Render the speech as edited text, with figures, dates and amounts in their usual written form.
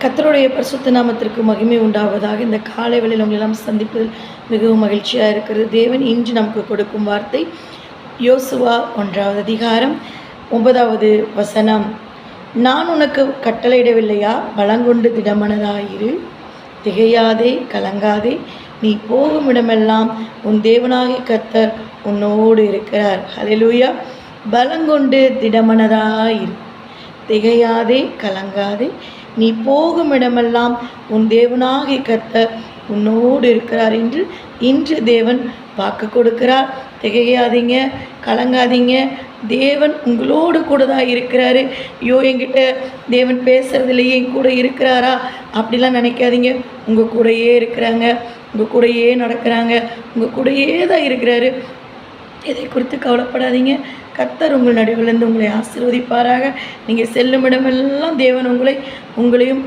கர்த்தருடைய பரிசுத்த நாமத்திற்கு மகிமை உண்டாவதாக. இந்த காலை வேளையில் உங்களெல்லாம் சந்திப்பதில் மிகவும் மகிழ்ச்சியாக இருக்கிறது. தேவன் இன்று நமக்கு கொடுக்கும் வார்த்தை யோசுவா 1வது அதிகாரம் 9வது வசனம். நான் உனக்கு கட்டளையிடவில்லையா? பலங்கொண்டு திடமனதாயிரு, திகையாதே, கலங்காதே. நீ போகும் இடமெல்லாம் உன் தேவனாகிய கர்த்தர் உன்னோடு இருக்கிறார். ஹல்லேலூயா. பலங்கொண்டு திடமனதாயிரு, திகையாதே, கலங்காதே. நீ போகும் இடமெல்லாம் உன் தேவனாகிய கர்த்தர் உன்னோடு இருக்கிறார் என்று இன்று தேவன் வாக்கு கொடுக்கிறார். திகையாதீங்க, கலங்காதீங்க. தேவன் உங்களோடு கூட தான் இருக்கிறாரு. ஐயோ, என்கிட்ட தேவன் பேசுறதுலையே என் கூட இருக்கிறாரா அப்படிலாம் நினைக்காதீங்க. உங்கள் கூடயே இருக்கிறாங்க, உங்கள் கூடயே நடக்கிறாங்க, உங்கள் கூடயே தான் இருக்கிறாரு. இதை குறித்து கவலைப்படாதீங்க. கர்த்தர் உங்கள் நடுவிலிருந்து உங்களை ஆசீர்வதிப்பாராக. நீங்கள் செல்லும் இடமெல்லாம் தேவன் உங்களையும்